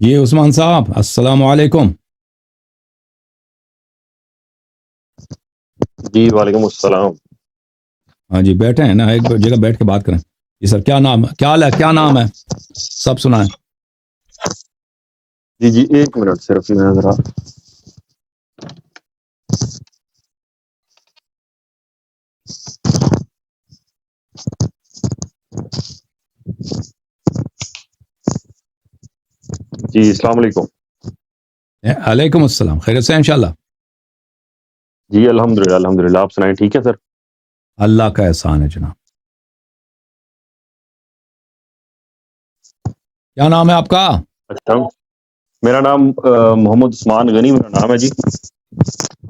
جی عثمان صاحب السلام علیکم. جی وعلیکم السلام. ہاں جی بیٹھے ہیں نا, ایک جگہ بیٹھ کے بات کریں. جی سر, کیا نام ہے, کیا حال ہے, کیا نام ہے, سب سنائیں. جی جی ایک منٹ صرف میں ذرا. جی السلام علیکم. علیکم السلام, خیریت سے ہیں انشاءاللہ. جی الحمد للہ الحمد للہ, آپ سنائیں ٹھیک ہے سر. اللہ کا احسان ہے جناب. کیا نام ہے آپ کا؟ اچھا, میرا نام محمد عثمان غنی میرا نام ہے جی.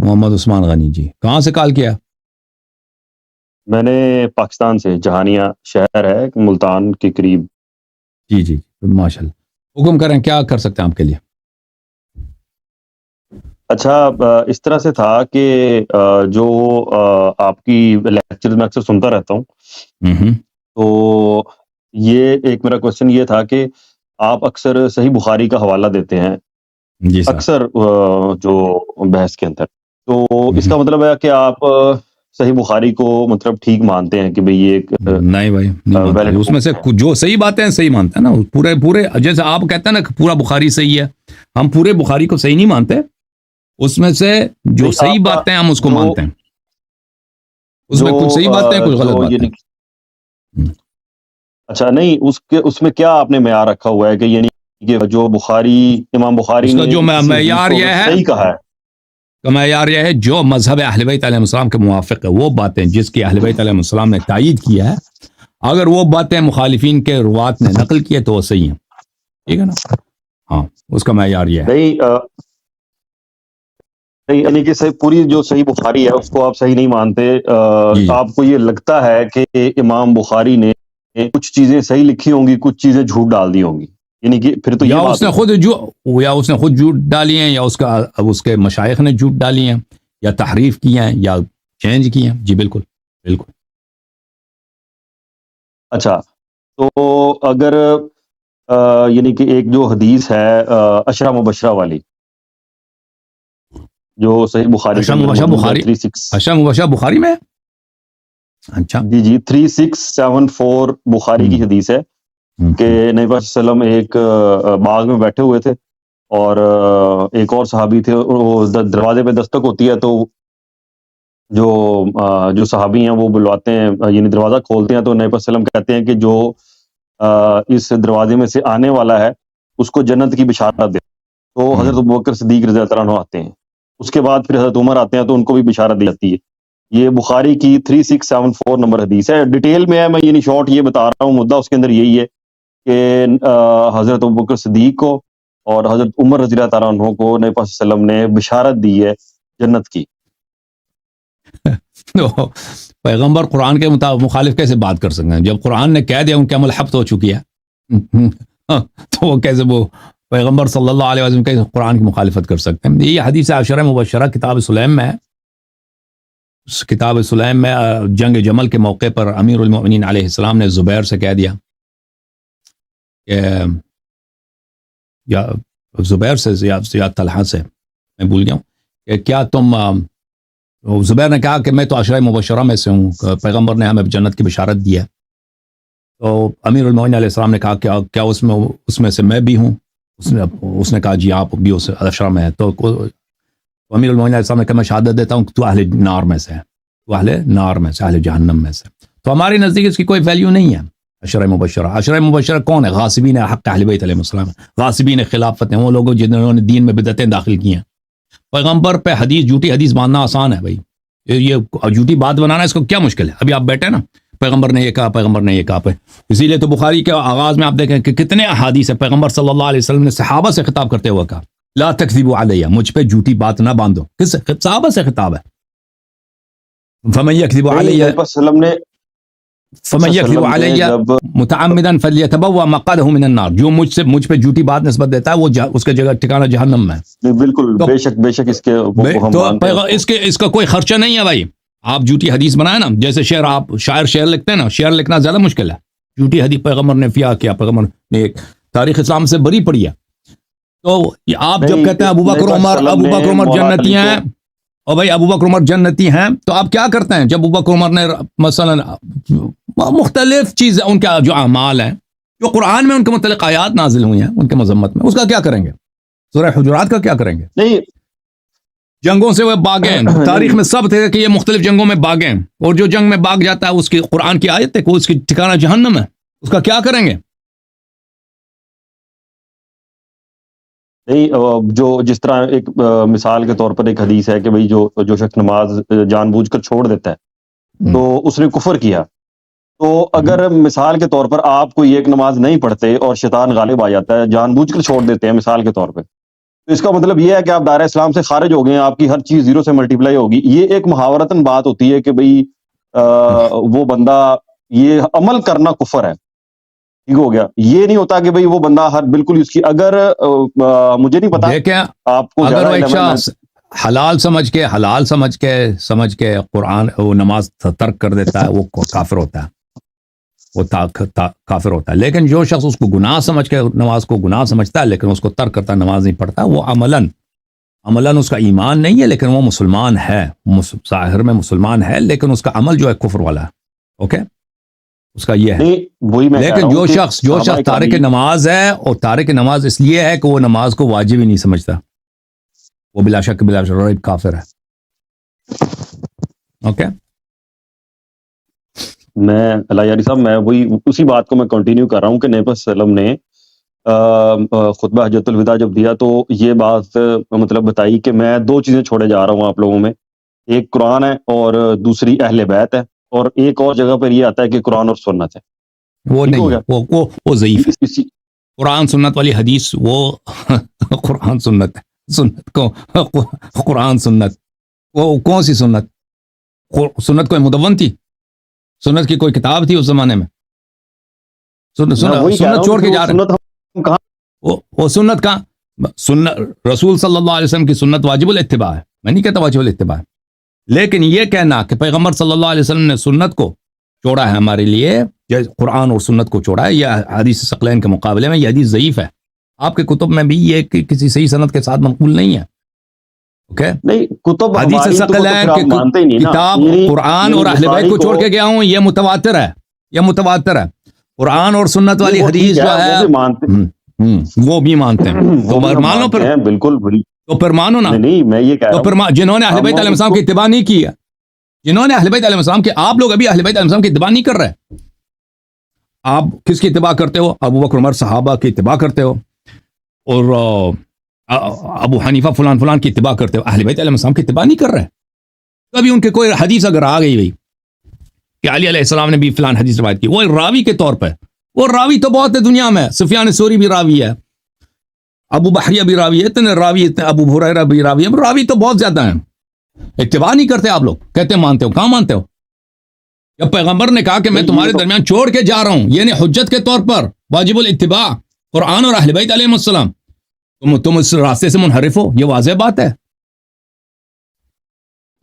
محمد عثمان غنی جی, کہاں سے کال کیا؟ میں نے پاکستان سے, جہانیہ شہر ہے ملتان کے قریب. جی جی ماشاء اللہ, حکم کریں, کیا کر سکتے ہیں آپ کے لیے. اچھا, اس طرح سے تھا کہ جو آپ کی لیکچر میں اکثر سنتا رہتا ہوں, ہوں تو یہ ایک میرا کوشچن یہ تھا کہ آپ اکثر صحیح بخاری کا حوالہ دیتے ہیں جی سر. اکثر جو بحث کے اندر, تو اس ہوں. کا مطلب ہے کہ آپ صحیح بخاری کو مطلب ٹھیک مانتے ہیں کہ بھئی یہ ایک نہیں بھائی, نہیں مانتا. ویلڈ اس میں بک سے ہے. جو صحیح باتیں ہیں صحیح مانتے ہیں نا, پورے جیسے آپ کہتے ہیں نا کہ پورا بخاری صحیح ہے, ہم پورے بخاری کو صحیح نہیں مانتے. اس میں سے جو نہیں صحیح آپ کا باتیں ہم اس کو جو مانتے ہیں. اس جو میں کچھ صحیح باتیں ہیں, کچھ غلط جو باتیں یعنی ہیں. اچھا نہیں, اس میں کیا آپ نے معیار رکھا ہوا ہے کہ یعنی کہ جو بخاری, امام بخاری اس کا نے جو کسی حدیث معیار کو یہ اگر ہے, صحیح کہا ہے, کا معیار یہ ہے جو مذہب اہل بیت علیہ السلام کے موافق ہے, وہ باتیں جس کی اہل بیت علیہ السلام نے تائید کیا ہے, اگر وہ باتیں مخالفین کے روات نے نقل کی ہے تو وہ صحیح ہیں. ٹھیک ہے نا. ہاں, اس کا معیار یہ ہے. نہیں یعنی کہ پوری جو صحیح بخاری ہے اس کو آپ صحیح نہیں مانتے. جی جی. آپ کو یہ لگتا ہے کہ امام بخاری نے کچھ چیزیں صحیح لکھی ہوں گی, کچھ چیزیں جھوٹ ڈال دی ہوں گی, یعنی کہ پھر تو یہ یا بات اس نے ہوئی. خود جھوٹ ڈالی ہیں, یا اس کے مشائخ نے جھوٹ ڈالی ہیں, یا تحریف کی ہیں, یا چینج کی ہیں. جی بالکل بالکل. اچھا, تو اگر یعنی کہ ایک جو حدیث ہے عشرہ مبشرہ والی, جو صحیح بخاری کے اشرف اندر مبشرہ موجود ہے بخاری, 36, اشرف مبشرہ بخاری میں. اچھا. جی جی 3674 بخاری ہوں کی حدیث ہے ہوں کہ نبی پاک صلی اللہ علیہ وسلم ایک باغ میں بیٹھے ہوئے تھے, اور ایک اور صحابی تھے, وہ دروازے پہ دستک ہوتی ہے تو جو صحابی ہیں وہ بلواتے ہیں, یعنی دروازہ کھولتے ہیں, تو نبی پاک صلی اللہ علیہ وسلم کہتے ہیں کہ جو اس دروازے میں سے آنے والا ہے اس کو جنت کی بشارت دے. تو حضرت ابوبکر صدیق رضی اللہ عنہ آتے ہیں, اس کے بعد پھر حضرت عمر آتے ہیں, تو ان کو بھی بشارت دی جاتی ہے. یہ بخاری کی 3674 نمبر حدیث ہے. ڈیٹیل میں ہے, میں یعنی شارٹ یہ بتا رہا ہوں, مدعا اس کے اندر یہی ہے کہ حضرت ابوبکر صدیق کو اور حضرت عمر رضی اللہ تعالیٰ عنہ کو نبی پاک صلی اللہ علیہ وسلم نے بشارت دی ہے جنت کی. تو پیغمبر قرآن کے مخالف کیسے بات کر سکتے ہیں جب قرآن نے کہہ دیا ان کے عمل حبط ہو چکی ہے. تو وہ کیسے وہ پیغمبر صلی اللہ علیہ وسلم کیسے قرآن کی مخالفت کر سکتے ہیں. یہ حدیث عشرہ مبشرہ کتاب سلیم میں ہے. اس کتاب سلیم میں جنگ جمل کے موقع پر امیر المؤمنین علیہ السلام نے زبیر سے کہہ دیا کہ یا زبیر سے یا طلحہ سے, میں بھول گیا ہوں, کہ کیا تم, زبیر نے کہا کہ میں تو عشرہ مبشرہ میں سے ہوں, پیغمبر نے ہمیں جنت کی بشارت دی ہے. تو امیر المؤمنین علیہ السلام نے کہا کہ کیا اس میں سے میں بھی ہوں. اس نے کہا جی آپ بھی اس عشرہ میں ہیں. تو امیر المؤمنین علیہ السلام نے کہا میں شہادت دیتا ہوں کہ تو اہل نار میں سے ہے, تو اہل نار میں سے, اہل جہنم میں سے. تو ہماری نزدیک اس کی کوئی ویلیو نہیں ہے. عشرہ مبشرہ کون ہے؟ غاصبین حق اہل بیت علیہ السلام, غاصبین خلافت ہیں, وہ لوگ جنہوں نے دین میں بدعتیں داخل کی ہیں. پیغمبر پہ جھوٹی حدیث باندھنا آسان ہے بھائی. یہ جھوٹی بات بنانا اس کو کیا مشکل ہے؟ ابھی آپ بیٹھے نا, پیغمبر نے یہ کہا, پیغمبر نے یہ کہا. اسی لیے تو بخاری کے آغاز میں آپ دیکھیں کہ کتنے احادیث ہیں, پیغمبر صلی اللہ علیہ وسلم نے صحابہ سے خطاب کرتے ہوئے کہا لا تکذبوا علیہ, مجھ پہ جھوٹی بات نہ باندھو. کس صحابہ سے خطاب ہے؟ فمن یکذب علیہ فمن یکذب علیہ متعمدا فلیتبوأ مقعدہ من النار, جو مجھ پہ جھوٹی بات نسبت دیتا ہے وہ اس کے جگہ ٹھکانہ جہنم میں. بالکل بے شک اس کے ہم مانتے ہیں. اس کا کوئی خرچہ نہیں ہے بھائی. آپ جھوٹی حدیث بنائیں نا, جیسے شاعر لکھتے ہیں نا, شعر لکھنا زیادہ مشکل ہے. جھوٹی حدیث پیغمبر نے کیا پیغمبر نے تاریخ اسلام سے بری پڑی ہے. تو آپ جب نہیں، کہتے ہیں ابو بکر نبی عمر صلی اللہ ابو علیہ بکر وسلم عمر نے مولا جنتی علی ہیں، اور بھائی ابو بکر عمر جنتی ہیں، تو آپ کیا کرتے ہیں جب ابو بکر عمر نے مثلا مختلف چیز ان کے جو اعمال ہیں جو قرآن میں ان کے متعلق آیات نازل ہوئی ہیں ان کے مذمت میں، اس کا کیا کریں گے؟ سورہ حجرات کا کیا کریں گے؟ نہیں جنگوں سے وہ باغیں، تاریخ نہیں میں ثبت ہے کہ یہ مختلف جنگوں میں باغیں، اور جو جنگ میں باغ جاتا ہے اس کی قرآن کی آیت ہے کہ اس کی ٹھکانہ جہنم ہے، اس کا کیا کریں گے؟ نہیں جو جس طرح ایک مثال کے طور پر ایک حدیث ہے کہ بھئی جو شخص نماز جان بوجھ کر چھوڑ دیتا ہے تو اس نے کفر کیا. تو اگر مثال کے طور پر آپ کوئی ایک نماز نہیں پڑھتے اور شیطان غالب آ جاتا ہے، جان بوجھ کر چھوڑ دیتے ہیں مثال کے طور پہ، تو اس کا مطلب یہ ہے کہ آپ دائرہ اسلام سے خارج ہو گئے ہیں، آپ کی ہر چیز زیرو سے ملٹیپلائی ہوگی. یہ ایک محاورتاً بات ہوتی ہے کہ بھئی وہ بندہ، یہ عمل کرنا کفر ہے، ٹھیک ہو گیا. یہ نہیں ہوتا کہ بھئی وہ بندہ ہر بالکل اس کی، اگر مجھے نہیں پتا دیکھیں آپ کو اگر زیادہ وہ ایک علم ہے، میں شخص حلال سمجھ کے قرآن وہ نماز ترک کر دیتا ہے، وہ کافر ہوتا ہے، وہ کافر ہوتا ہے. لیکن جو شخص اس کو گناہ سمجھ کے نماز کو گناہ سمجھتا ہے لیکن اس کو ترک کرتا ہے، نماز نہیں پڑھتا، وہ عملاً اس کا ایمان نہیں ہے لیکن وہ مسلمان ہے، ظاہر میں مسلمان ہے لیکن اس کا عمل جو ہے کفر والا ہے. اوکے، اس کا یہ ہے. نہیں وہی میں کہہ رہا لیکن ہوں جو کہ شخص صحابہ تارک کرام، نماز ہے، اور تارک نماز اس لیے ہے کہ وہ نماز کو واجب ہی نہیں سمجھتا، وہ بلا شک کافر ہے. اوکے، میں اللہ یاری صاحب، میں وہی اسی بات کو میں کنٹینیو کر رہا ہوں کہ نبی صلی اللہ علیہ وسلم نے خطبہ حجۃ الوداع جب دیا تو یہ بات مطلب بتائی کہ میں دو چیزیں چھوڑے جا رہا ہوں آپ لوگوں میں، ایک قرآن ہے اور دوسری اہل بیت ہے. اور ایک اور جگہ پر یہ آتا ہے کہ قرآن اور سنت ہے. وہ ٹھیک ہو نہیں ہے، گیا. وہ ضعیف ہے. اسی قرآن سنت والی حدیث وہ قرآن سنت ہے، سنت کو قرآن سنت، وہ کون سی سنت؟ سنت کوئی مدون تھی؟ سنت کی کوئی کتاب تھی اس زمانے میں؟ میں وہی کہہ رہا سنت ہوں چھوڑ کہ کے وہ جا رہے سنت ہم کہاں. ہیں. وہ سنت کا سنت رسول صلی اللہ علیہ وسلم کی سنت واجب الاتباع ہے، میں نہیں کہتا واجب الاتباع ہے، لیکن یہ کہنا کہ پیغمبر صلی اللہ علیہ وسلم نے سنت کو چھوڑا ہے ہمارے لیے، قرآن اور سنت کو چھوڑا ہے، یہ حدیث ثقلین کے مقابلے میں یہ حدیث ضعیف ہے. آپ کے کتب میں بھی یہ کسی صحیح سند کے ساتھ منقول نہیں ہے. اوکے، نہیں کتب حدیث ہماری تو ثقلین پھر آپ مانتے ہی نہیں نا. کتاب قرآن اور اہل بیت کو چھوڑ کے گیا ہوں، یہ متواتر ہے، یہ متواتر ہے. قرآن اور سنت والی وہ حدیث ٹھیک جو ہے وہ بھی مانتے وہ بھی مانتے ہیں، تو وہ بھی ہم مان لو مانتے پھر، ہیں بالکل. تو پھر مانو نا. نہیں میں یہ کہہ تو رہا پھر ہوں جنہوں نے اہل بیت علیہ ہم اس السلام کو کی اتباع نہیں کی ہے، جنہوں نے اہل بیت علیہ السلام کی، آپ لوگ ابھی اہل بیت علیہ السلام کی اتباع نہیں کر رہے. آپ کس کی اتباع کرتے ہو؟ ابو بکر عمر صحابہ کی اتباع کرتے ہو، اور ابو حنیفہ فلان فلان کی اتباع کرتے ہو، اہل بیت علیہ السلام کی اتباع نہیں کر رہے. کبھی ان کے کوئی حدیث اگر آ گئی کہ علی علیہ السلام نے بھی فلان حدیث روایت کی، وہ راوی کے طور پہ، وہ راوی تو بہت ہے دنیا میں، سفیان ثوری بھی راوی ہے، ابو بحریہ بھی راوی ہے، اتنے راوی، اتنے ابو ہریرہ بھی راوی ہے، راوی تو بہت زیادہ ہیں. اتباع نہیں کرتے آپ لوگ، کہتے مانتے ہو، کہاں مانتے ہو؟ جب پیغمبر نے کہا کہ میں تمہارے درمیان چھوڑ کے جا رہا ہوں، یعنی حجت کے طور پر واجب الاتباع قرآن اور اہل بیت علیہ السلام، تم اس راستے سے منحرف ہو، یہ واضح بات ہے.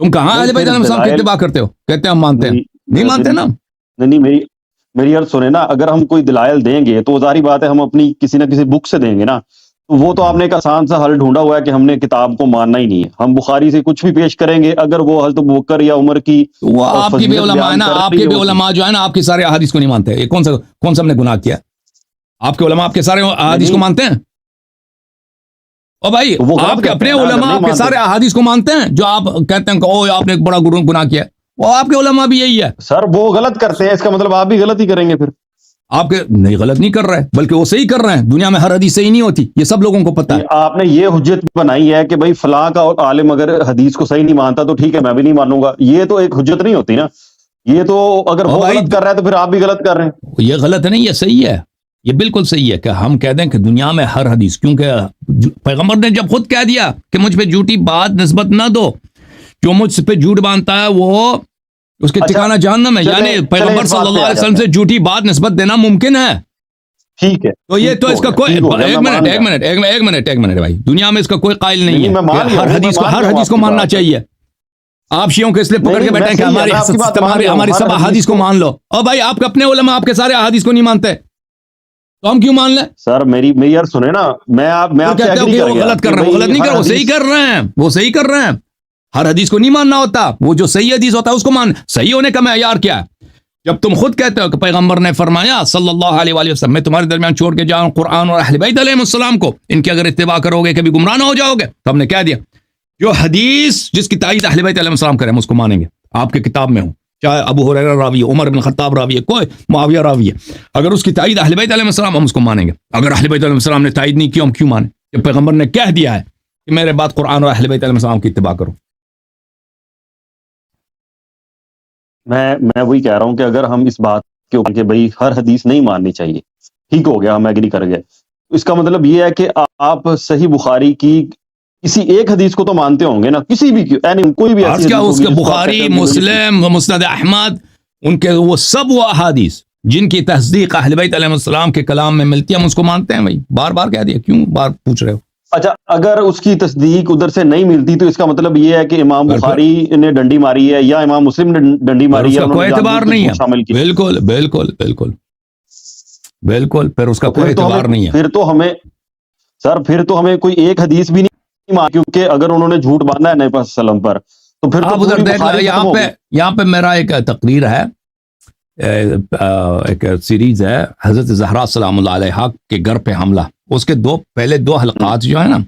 تم کہاں اہل بیت علیہ السلام کی اتباع کرتے ہو؟ کہتے ہیں ہم مانتے ہیں، نہیں مانتے نا. نہیں میری عرض سنیں نا، اگر ہم کوئی دلائل دیں گے تو ظاہری بات ہے ہم اپنی کسی نہ کسی بک سے دیں گے نا. تو وہ تو آپ نے ایک آسان سا حل ڈھونڈا ہوا ہے کہ ہم نے کتاب کو ماننا ہی نہیں ہے. ہم بخاری سے کچھ بھی پیش کریں گے، اگر وہ حضرت ابوبکر یا عمر کی وہ آپ کی بھی فضیلت علماء ہے بیان نا، کر آپ رہی کے ہے، بھی وہ علماء جو ہے نا آپ کی سارے احادیث کو نہیں مانتے. یہ کون سا ہم نے گناہ کیا؟ آپ کے علماء آپ کے سارے احادیث کو مانتے ہیں؟ اور بھائی آپ کے اپنے علماء آپ کے سارے احادیث کو مانتے ہیں جو آپ کہتے ہیں کہ او آپ نے ایک بڑا گناہ کیا؟ وہ آپ کے علماء بھی یہی ہے. سر وہ غلط کرتے ہیں، اس کا مطلب آپ بھی غلط ہی کریں گے. پھر آپ کے نہیں، غلط نہیں کر رہے بلکہ وہ صحیح کر رہے ہیں. دنیا میں ہر حدیث صحیح نہیں ہوتی، یہ سب لوگوں کو پتہ ہے. آپ نے یہ حجت بنائی ہے کہ بھائی فلاں کا عالم اگر حدیث کو صحیح نہیں مانتا تو ٹھیک ہے میں بھی نہیں مانوں گا. یہ تو ایک حجت نہیں ہوتی نا. یہ تو اگر وہ غلط کر رہا ہے تو پھر آپ بھی غلط کر رہے ہیں. یہ غلط ہے نہیں، یہ صحیح ہے، یہ بالکل صحیح ہے کہ ہم کہہ دیں کہ دنیا میں ہر حدیث، کیونکہ پیغمبر نے جب خود کہہ دیا کہ مجھ پہ جھوٹی بات نسبت نہ دو، جو مجھ پہ جھوٹ باندھتا ہے وہ اس کے ٹھکانہ جہنم ہے. یعنی پیغمبر صلی اللہ علیہ وسلم سے جھوٹی بات نسبت دینا ممکن ہے. ٹھیک ہے، تو یہ تو اس کا کوئی ایک منٹ بھائی، دنیا میں اس کا کوئی قائل نہیں ہے کہ ہر حدیث کو ماننا چاہیے. آپ شیعوں کے اس لیے پکڑ کے بیٹھے کہ ہماری سب احادیث کو مان لو. اور بھائی آپ کے اپنے علماء آپ کے سارے احادیث کو نہیں مانتے. تو ہم کیوں مان لیں؟ سر میری یار سنیں نا، میں آپ سے کہتے ہو ایگری کہ کر وہ گیا غلط کر کہ رہے ہیں، وہ بھئی غلط نہیں کر ہر رہے، وہ صحیح حدیث- کر رہے ہیں، وہ صحیح کر رہے ہیں. ہر حدیث کو نہیں ماننا ہوتا، وہ جو صحیح حدیث ہوتا ہے اس کو مان. صحیح ہونے کا معیار کیا ہے؟ جب تم خود کہتے ہو کہ پیغمبر نے فرمایا صلی اللہ علیہ وآلہ وسلم، میں تمہارے درمیان چھوڑ کے جاؤں قرآن اور اہل بیت علیہ السلام کو، ان کی اگر اتباع کرو گے کبھی گمراہ نہ ہو جاؤ گے. تو ہم نے کہہ دیا جو حدیث جس کی تائید اہل بیت علیہ السلام کریں ہم اس کو مانیں گے، آپ کے کتاب میں ہو، چاہے ابو ہریرہ راوی ہے، عمر بن خطاب راوی ہے، کوئی معاویہ راوی ہے، اگر اس کی تائید اہل بیت علیہ السلام ہم اس کو مانیں گے. اگر اہل بیت علیہ السلام نے تائید نہیں کی ہم کیوں مانیں؟ جب پیغمبر نے کہہ دیا ہے کہ میرے بعد قرآن اور اہل بیت علیہ السلام کی اتباع کرو. میں وہی کہہ رہا ہوں کہ اگر ہم اس بات کے اوپر کہ بھئی ہر حدیث نہیں ماننی چاہیے، ٹھیک ہو گیا، ہم ایگری کر گئے، اس کا مطلب یہ ہے کہ آپ صحیح بخاری کی کسی ایک حدیث کو تو مانتے ہوں گے نا، کسی بھی کوئی بھی ایسی عرض کیا حدیث اس ہوگی کے جس کو آپ بخاری، کہتے ہوں گے بھئی مسلم، مسند احمد، ان کے وہ سب وہ احادیث جن کی تصدیق اہل بیت علیہ السلام کے کلام میں ملتی ہے ہم اس کو مانتے ہیں. بھائی بار بار کہہ دیا، کیوں بار پوچھ رہے ہو؟ اچھا اگر اس کی تصدیق ادھر سے نہیں ملتی تو اس کا مطلب یہ ہے کہ امام بخاری نے ڈنڈی ماری ہے یا امام مسلم نے ڈنڈی پھر ماری اس ہے، کا انہوں کوئی نے جان اعتبار بوجھ کے نہیں جھوٹ ہے. شامل کیا. بالکل بالکل بالکل بالکل، پھر اس کا تو کوئی پھر تو اعتبار ہمیں نہیں ہے. پھر تو ہمیں سر پھر تو ہمیں کوئی ایک حدیث بھی نہیں مانی، کیونکہ اگر انہوں نے جھوٹ باندھا ہے نبی صلی اللہ علیہ وسلم پر تو پھر تو آپ ادھر پوری دیکھ لیں، بخاری ختم ہوگی. یہاں پہ میرا ایک تقریر ہے، ایک سیریز ہے حضرت زہرا سلام اللہ علیہا کے گھر پہ حملہ، اس کے پہلے دو حلقات جو ہیں نا،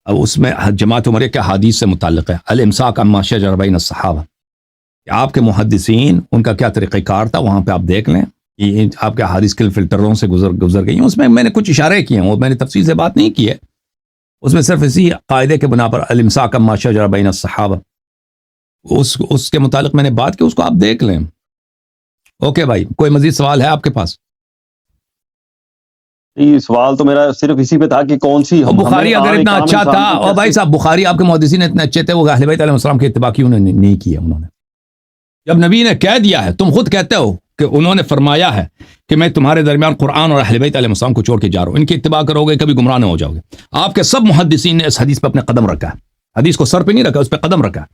اب اس میں جماعت عمریہ کے حدیث سے متعلق ہے، الامساک عما شجر بین الصحابہ، کہ آپ کے محدثین ان کا کیا طریقہ کار تھا، وہاں پہ آپ دیکھ لیں. یہ آپ کے حدیث کے فلٹروں سے گزر گئی ہیں. اس میں نے کچھ اشارے کیے ہیں، وہ میں نے تفصیل سے بات نہیں کی ہے، اس میں صرف اسی قاعدے کے بنا پر الامساک عما شجر بین الصحابہ اس کے متعلق میں نے بات کی، اس کو آپ دیکھ لیں. اوکے بھائی، کوئی مزید سوال ہے آپ کے پاس؟ یہ سوال تو میرا صرف اسی پہ تھا کہ کون سی بخاری اگر اتنا اچھا تھا، اور بھائی صاحب بخاری آپ کے محدثین اتنے اچھے تھے، وہ اہل بیت علیہ السلام کی اتباع کیوں نہیں کیا انہوں نے؟ جب نبی نے کہہ دیا ہے، تم خود کہتے ہو کہ انہوں نے فرمایا ہے کہ میں تمہارے درمیان قرآن اور اہل بیت علیہ السلام کو چھوڑ کے جا رہا ہوں، ان کی اتباع کرو گے کبھی گمراہ نہ ہو جاؤ گے. آپ کے سب محدثین نے اس حدیث پہ اپنے قدم رکھا ہے، حدیث کو سر پہ نہیں رکھا، اس پہ قدم رکھا،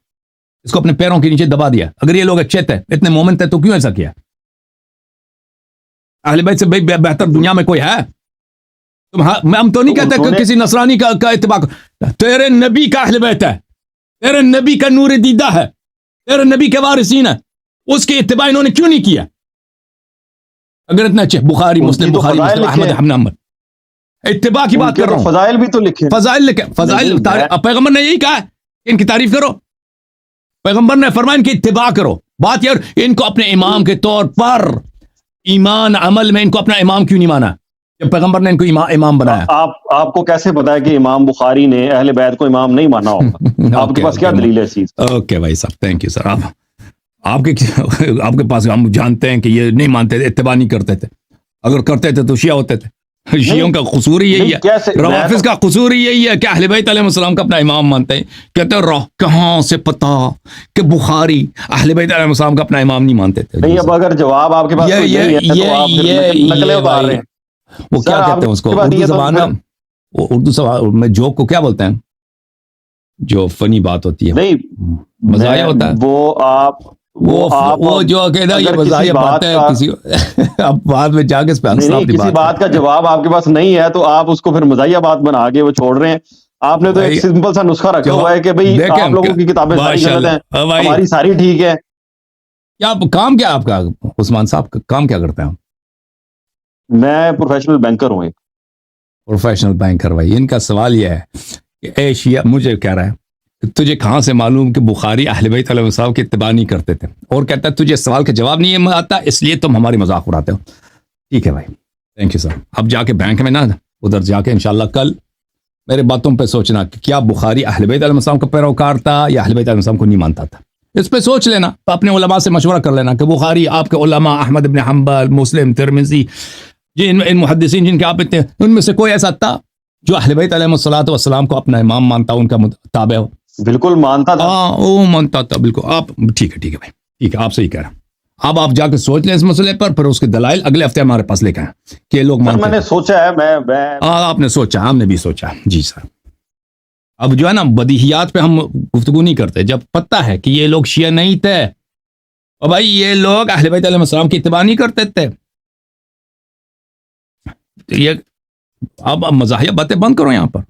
اس کو اپنے پیروں کے نیچے دبا دیا. اگر یہ لوگ اچھے تھے، اتنے مومن تھے، تو کیوں ایسا کیا؟ اہل بیت سے بہتر دنیا میں کوئی ہے؟ ہم تو نہیں کہتے کہ کسی نصرانی کا اتباع. تیرے نبی کا اہل بیت ہے، تیرے نبی کا نور دیدہ ہے، تیرے نبی کے وارثین ہیں، اس کی اتباع انہوں نے کیوں نہیں کیا؟ اگر اتنا اچھے بخاری مسلم احمد حنبل، اتباع کی بات کر رہا ہوں. فضائل بھی تو لکھے، فضائل لکھے، فضائل پیغمبر نے یہی کہا کہ ان کی تعریف کرو. پیغمبر نے فرمایا ان کی اتباع کرو. بات یہ ان کو اپنے امام کے طور پر ایمان عمل میں ان کو اپنا امام کیوں نہیں مانا جب پیغمبر نے ان کو امام بنایا؟ آپ کو کیسے پتا ہے کہ امام بخاری نے اہل بیت کو امام نہیں مانا ہوگا؟ آپ کے پاس کیا دلیل ہے اس چیز؟ اوکے بھائی صاحب، تھینک یو سر. آپ کے پاس ہم جانتے ہیں کہ یہ نہیں مانتے تھے، اتباع نہیں کرتے تھے. اگر کرتے تھے تو شیعہ ہوتے تھے. شیعوں کا قصور ہی یہی ہے، روافظ کا قصور ہی یہی ہے کہ اہل بیت علیہ السلام کا اپنا امام مانتے ہیں. کہتے ہیں کہاں سے پتا کہ بخاری اہل بیت علیہ السلام کا اپنا امام نہیں مانتے تھے؟ نہیں، اب اگر جواب آپ کے پاس نہیں ہے تو آپ نقلیں اتار رہے ہیں. وہ کیا کہتے ہیں اس کو اردو زبان میں، اردو زبان میں جوک کو کیا بولتے ہیں؟ جو فنی بات ہوتی ہے، نہیں مزاحیہ ہوتا ہے. وہ جو کہتا ہے یہ مزاحیہ بات ہے، کسی اب بعد میں جا کے اس پہ کسی بات کا جواب آپ کے پاس نہیں ہے تو آپ اس کو پھر مزاحیہ بات بنا کے وہ چھوڑ رہے ہیں. آپ نے تو ایک سمپل سا نسخہ رکھا ہوا ہے کہ بھئی آپ لوگوں کی کتابیں ساری غلط ہیں، ہماری ساری ٹھیک ہے. کیا کام کیا آپ کا عثمان صاحب، کام کیا کرتے ہیں؟ میں پروفیشنل بینکر ہوں. ایک پروفیشنل بینکر. بھائی ان کا سوال یہ ہے کہ اے شیعہ، مجھے کہہ رہا ہے کہ تجھے کہاں سے معلوم کہ بخاری اہل بیت علیہ السلام کی اتباع نہیں کرتے تھے، اور کہتا ہے تجھے سوال کا جواب نہیں آتا اس لیے تم ہماری مذاق اڑاتے ہو. ٹھیک ہے بھائی، تھینک یو سر. اب جا کے بینک میں نا ادھر جا کے انشاءاللہ کل میرے باتوں پہ سوچنا کہ کیا بخاری اہل بیت علیہ السلام کا پیروکار تھا یا اہل بیت علیہ السلام کو نہیں مانتا تھا. اس پہ سوچ لینا، اپنے علماء سے مشورہ کر لینا کہ بخاری آپ کے علماء احمد بن حنبل، مسلم، ترمذی، ان محدثین جن کے آپ اتنے، ان میں سے کوئی ایسا تھا جو اہل بیت علیہ الصلوۃ والسلام کو اپنا امام مانتا، ان کا تابع ہو؟ بالکل مانتا تھا. ہاں وہ مانتا تھا بالکل. آپ ٹھیک ہے بھائی، ٹھیک ہے، آپ صحیح کہہ رہے ہیں. اب آپ جا کے سوچ لیں اس مسئلے پر، پھر اس کے دلائل اگلے ہفتے ہمارے پاس لے کے آئیں کہ لوگ مانتے ہیں. میں نے سوچا ہے، میں آپ نے سوچا، ہم نے بھی سوچا. جی سر. اب جو ہے نا بدیہیات پہ ہم گفتگو نہیں کرتے جب پتہ ہے کہ یہ لوگ شیعہ نہیں تھے اور بھائی یہ لوگ اہل بیت علیہ السلام کی اتباع نہیں کرتے تھے. یہ آپ مزاحیہ باتیں بند کرو یہاں پر.